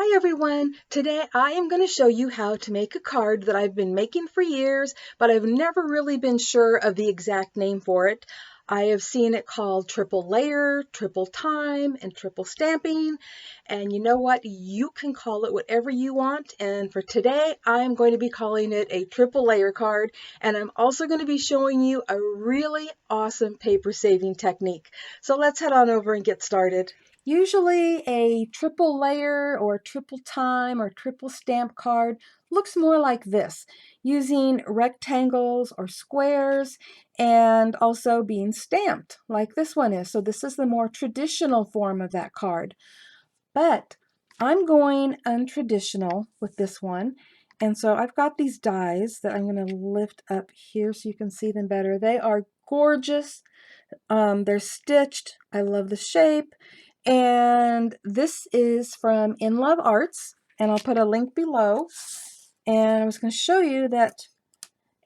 Hi everyone! Today I am going to show you how to make a card that I've been making for years, but I've never really been sure of the exact name for it. I have seen it called triple layer, triple time, and triple stamping. And you know what? You can call it whatever you want. And for today, I am going to be calling it a triple layer card. And I'm also going to be showing you a really awesome paper saving technique. So let's head on over and get started. Usually a triple layer or triple time or triple stamp card looks more like this, using rectangles or squares and also being stamped like this one is. So this is the more traditional form of that card. But I'm going untraditional with this one. And so I've got these dies that I'm going to lift up here so you can see them better. They are gorgeous. They're stitched. I love the shape. And this is from InLoveArts, and I'll put a link below. And I was going to show you that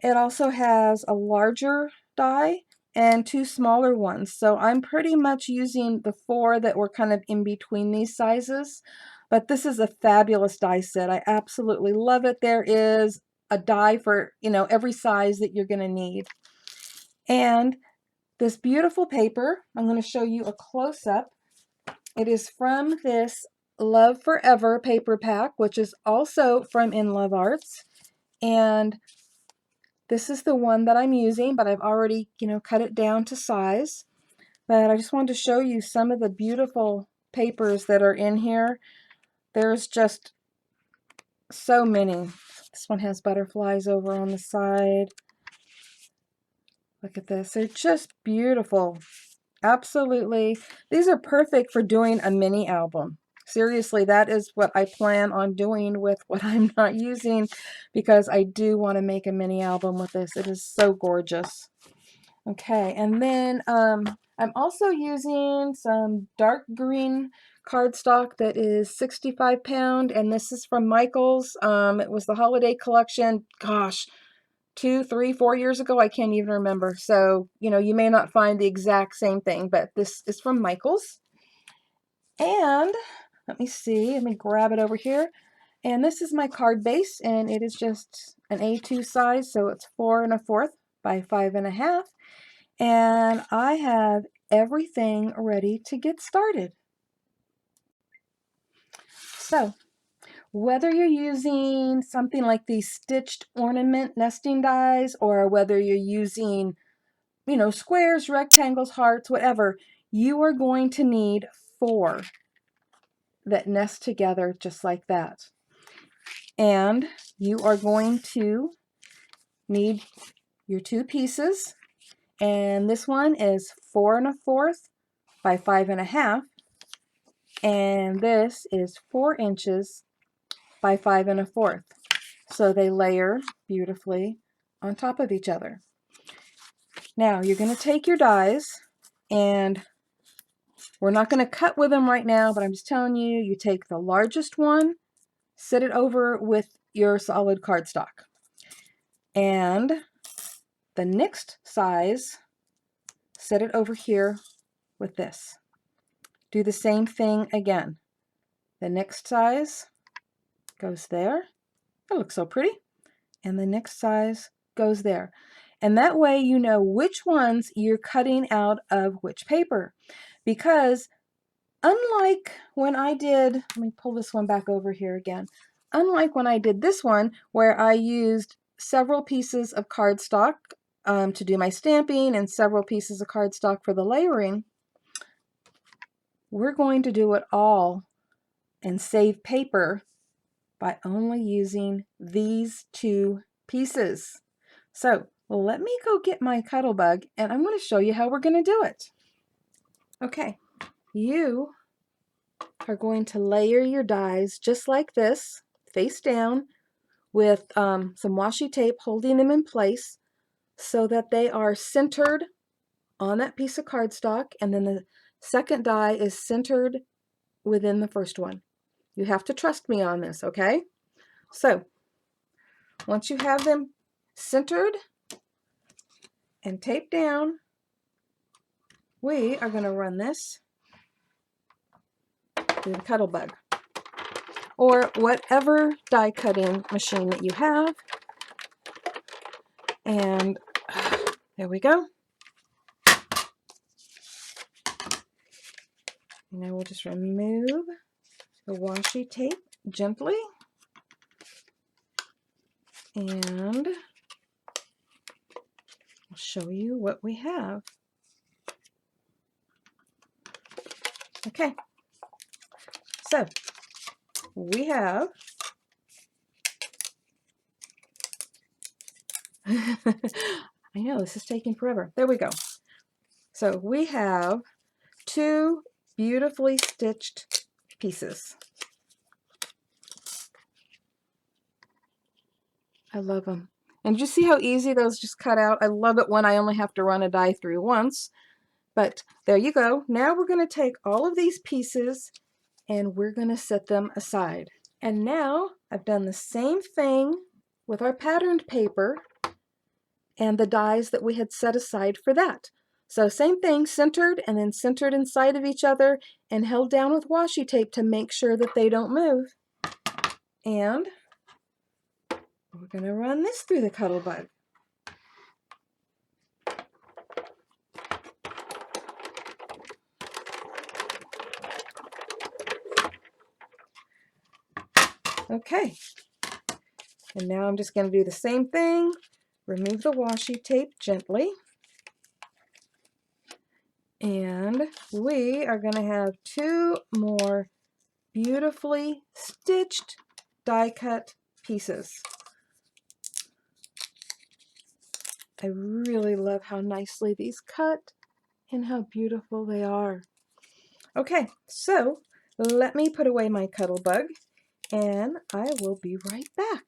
it also has a larger die and two smaller ones. So I'm pretty much using the four that were kind of in between these sizes. But this is a fabulous die set. I absolutely love it. There is a die for, every size that you're going to need. And this beautiful paper, I'm going to show you a close-up. It is from this Love Forever paper pack, which is also from InLoveArts. And this is the one that I'm using, but I've already, cut it down to size. But I just wanted to show you some of the beautiful papers that are in here. There's just so many. This one has butterflies over on the side. Look at this. They're just beautiful. Absolutely. These are perfect for doing a mini album. Seriously, that is what I plan on doing with what I'm not using, because I do want to make a mini album with this. It is so gorgeous. Okay, and then I'm also using some dark green cardstock that is 65 pound, and this is from Michaels. It was the holiday collection. Gosh, 2, 3, 4 years ago. I can't even remember. So, you may not find the exact same thing, but this is from Michaels. And let me see. Let me grab it over here. And this is my card base, and it is just an A2 size, so it's 4 1/4 by 5 1/2. And I have everything ready to get started. So, whether you're using something like these stitched ornament nesting dies, or whether you're using, squares, rectangles, hearts, whatever, you are going to need 4 that nest together just like that. And you are going to need your 2 pieces. And this one is 4 1/4 by 5 1/2. And this is 4 inches by 5 1/4. So they layer beautifully on top of each other. Now you're going to take your dies, and we're not going to cut with them right now, but I'm just telling you, you take the largest one, sit it over with your solid cardstock. And the next size, set it over here with this. Do the same thing again. The next size goes there. It looks so pretty. And the next size goes there. And that way you know which ones you're cutting out of which paper. Because unlike when I did, let me pull this one back over here again. Unlike when I did this one, where I used several pieces of cardstock to do my stamping and several pieces of cardstock for the layering, we're going to do it all and save paper by only using these 2 pieces. So let me go get my Cuttlebug, and I'm going to show you how we're going to do it. Okay, you are going to layer your dies just like this, face down, with some washi tape holding them in place so that they are centered on that piece of cardstock, and then the second die is centered within the first one. You have to trust me on this, okay? So once you have them centered and taped down, we are going to run this through the Cuttlebug. or whatever die cutting machine that you have. And there we go. Now we'll just remove the washi tape gently. And I'll show you what we have. Okay, so we have I know this is taking forever. There we go. So we have 2 beautifully stitched pieces. I love them. And you see how easy those just cut out? I love it when I only have to run a die through once. But there you go. Now we're going to take all of these pieces and we're going to set them aside. And now I've done the same thing with our patterned paper and the dies that we had set aside for that. So same thing, centered and then centered inside of each other and held down with washi tape to make sure that they don't move. And we're going to run this through the Cuttlebug. Okay, and now I'm just going to do the same thing. Remove the washi tape gently. And we are going to have 2 more beautifully stitched die cut pieces. I really love how nicely these cut and how beautiful they are. Okay, so let me put away my Cuttlebug and I will be right back.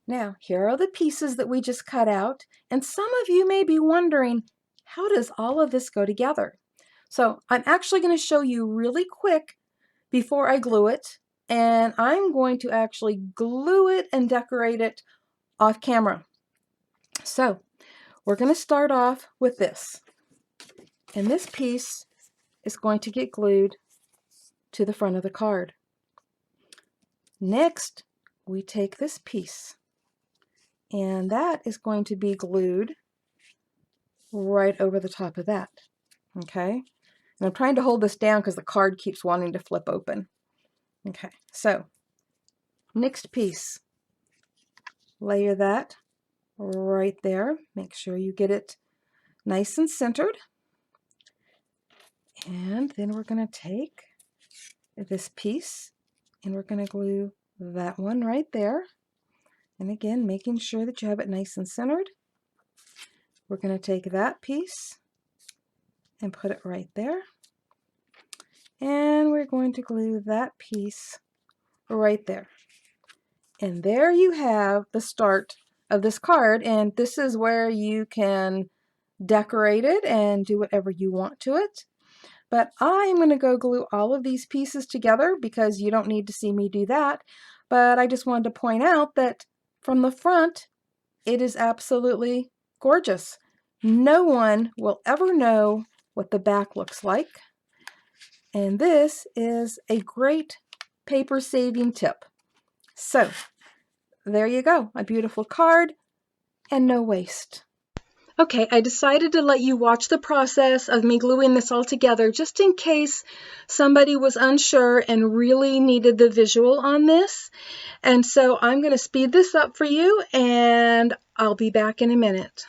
Now, here are the pieces that we just cut out, and some of you may be wondering, how does all of this go together? So I'm actually going to show you really quick before I glue it, and I'm going to actually glue it and decorate it off camera. So we're going to start off with this, and this piece is going to get glued to the front of the card. Next, we take this piece, and that is going to be glued right over the top of that. Okay, and I'm trying to hold this down because the card keeps wanting to flip open. Okay, so next piece, layer that right there. Make sure you get it nice and centered. And then we're going to take this piece and we're going to glue that one right there. And again, making sure that you have it nice and centered. We're going to take that piece and put it right there. And we're going to glue that piece right there. And there you have the start of this card. And this is where you can decorate it and do whatever you want to it. But I'm going to go glue all of these pieces together because you don't need to see me do that. But I just wanted to point out that from the front, it is absolutely gorgeous. No one will ever know what the back looks like. And this is a great paper saving tip. So there you go, a beautiful card and no waste. Okay, I decided to let you watch the process of me gluing this all together just in case somebody was unsure and really needed the visual on this. And so I'm going to speed this up for you and I'll be back in a minute.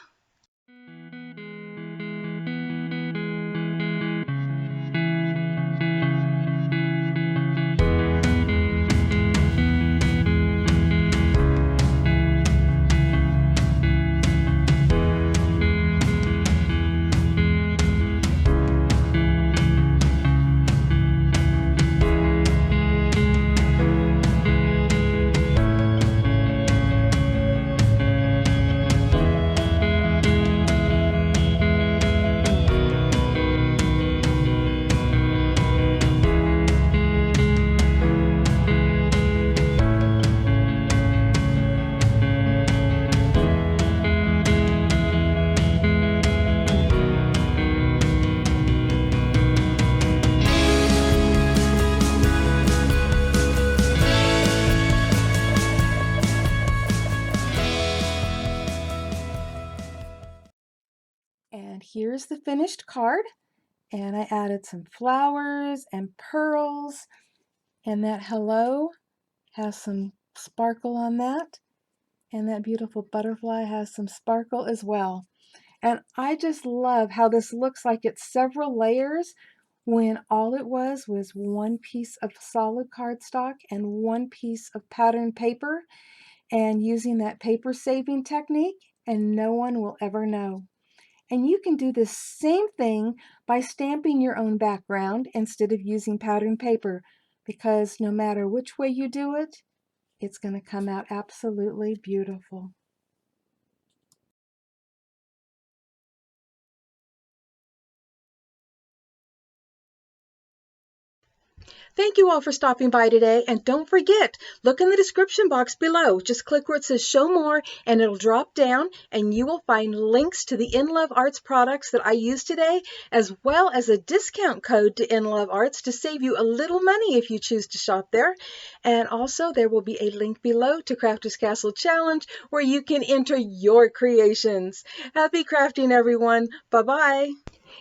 here's the finished card. And I added some flowers and pearls. And that hello has some sparkle on that. And that beautiful butterfly has some sparkle as well. And I just love how this looks like it's several layers when all it was one piece of solid cardstock and one piece of pattern paper, and using that paper saving technique, and no one will ever know. And you can do the same thing by stamping your own background instead of using pattern paper, because no matter which way you do it, it's going to come out absolutely beautiful. Thank you all for stopping by today, and don't forget, look in the description box below. Just click where it says show more and it'll drop down and you will find links to the InLoveArts products that I used today, as well as a discount code to InLoveArts to save you a little money if you choose to shop there. And also there will be a link below to Crafters Castle Challenge where you can enter your creations. Happy crafting, everyone. Bye-bye.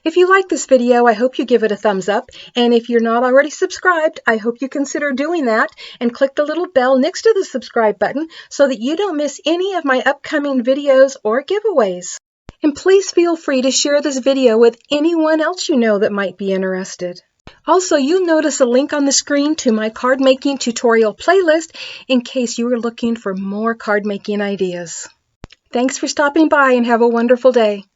If you like this video, I hope you give it a thumbs up, and if you're not already subscribed, I hope you consider doing that and click the little bell next to the subscribe button so that you don't miss any of my upcoming videos or giveaways. And please feel free to share this video with anyone else you know that might be interested. Also, you'll notice a link on the screen to my card making tutorial playlist in case you are looking for more card making ideas. Thanks for stopping by and have a wonderful day.